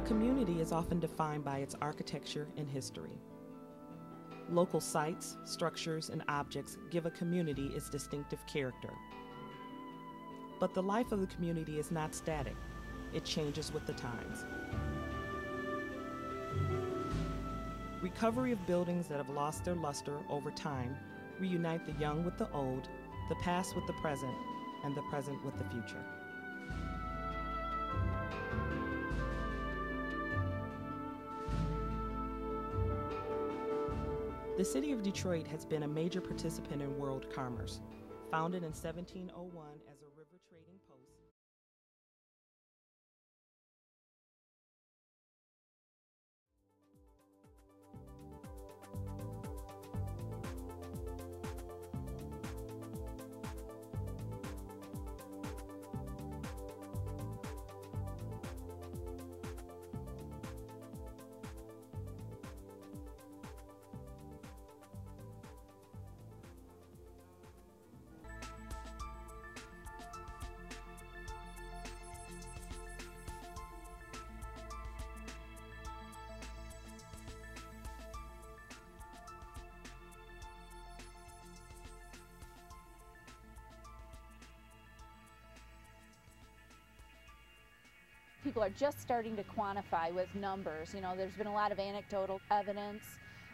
community is often defined by its architecture and history. Local sites, structures, and objects give a community its distinctive character. But the life of the community is not static. It changes with the times. Recovery of buildings that have lost their luster over time reunite the young with the old, the past with the present, and the present with the future. The city of Detroit has been a major participant in world commerce. Founded in 1701 as a river trading post, people are just starting to quantify with numbers. You know, there's been a lot of anecdotal evidence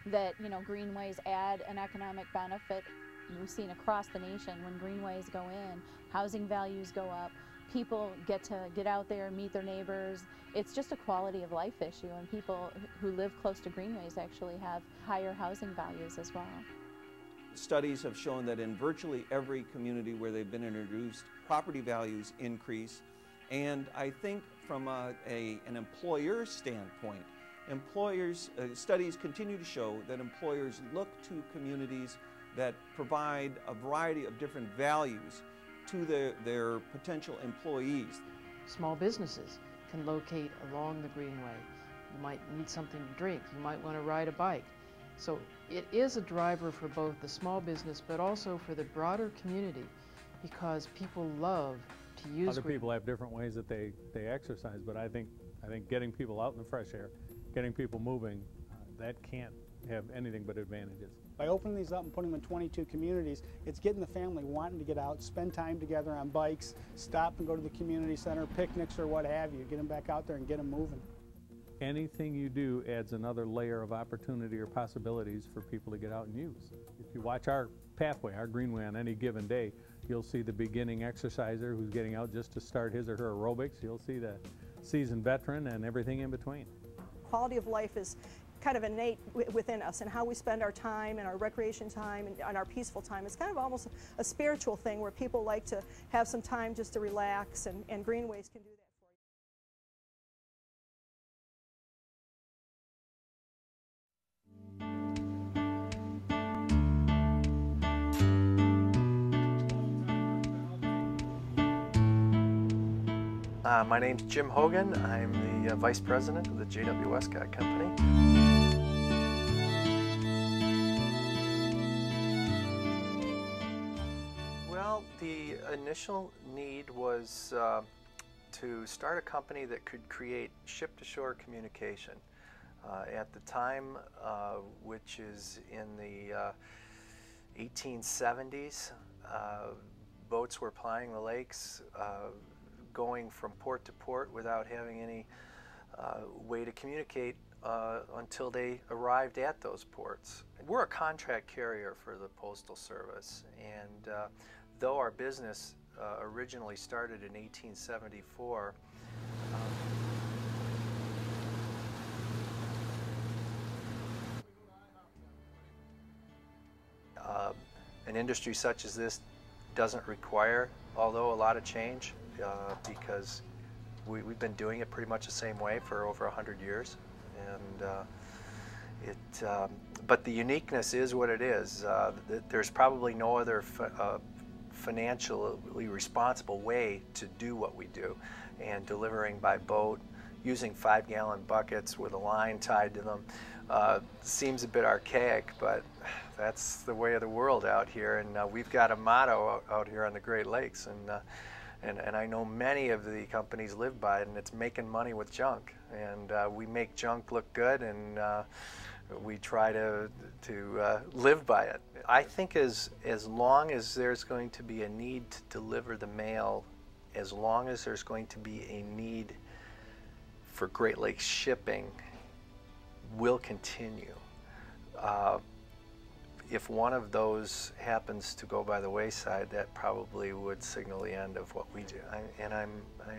that, you know, greenways add an economic benefit. We've seen across the nation when greenways go in, housing values go up, people get to get out there and meet their neighbors. It's just a quality of life issue, and people who live close to greenways actually have higher housing values as well. Studies have shown that in virtually every community where they've been introduced, property values increase. And I think from an employer standpoint, studies continue to show that employers look to communities that provide a variety of different values to their potential employees. Small businesses can locate along the greenway. You might need something to drink. You might want to ride a bike. So it is a driver for both the small business but also for the broader community, because people love to use. Other people have different ways that they exercise, but I think getting people out in the fresh air, getting people moving, that can't have anything but advantages. By opening these up and putting them in 22 communities, it's getting the family wanting to get out, spend time together on bikes, stop and go to the community center, picnics or what have you, get them back out there and get them moving. Anything you do adds another layer of opportunity or possibilities for people to get out and use. If you watch our pathway, our greenway on any given day, you'll see the beginning exerciser who's getting out just to start his or her aerobics. You'll see the seasoned veteran and everything in between. Quality of life is kind of innate within us, and how we spend our time and our recreation time and our peaceful time. It's kind of almost a spiritual thing where people like to have some time just to relax, and greenways can do that. My name's Jim Hogan. I'm the Vice President of the J.W. Westcott Company. Well, the initial need was to start a company that could create ship-to-shore communication. At the time, which is in the 1870s, boats were plying the lakes, going from port to port without having any way to communicate until they arrived at those ports. We're a contract carrier for the Postal Service, and though our business originally started in 1874, an industry such as this doesn't require, although a lot of change, because we've been doing it pretty much the same way for over 100 years, and but the uniqueness is what it is. There's probably no other financially responsible way to do what we do, and delivering by boat using 5-gallon buckets with a line tied to them seems a bit archaic, but that's the way of the world out here, and we've got a motto out here on the Great Lakes, and And I know many of the companies live by it, and it's making money with junk. And we make junk look good, and we try to live by it. I think as long as there's going to be a need to deliver the mail, as long as there's going to be a need for Great Lakes shipping, will continue. If one of those happens to go by the wayside, that probably would signal the end of what we do.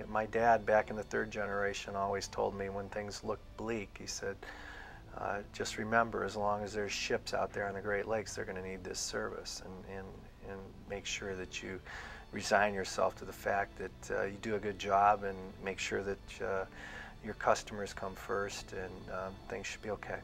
My dad, back in the third generation, always told me when things look bleak, he said, just remember, as long as there's ships out there on the Great Lakes, they're going to need this service, and make sure that you resign yourself to the fact that you do a good job, and make sure that your customers come first, and things should be okay.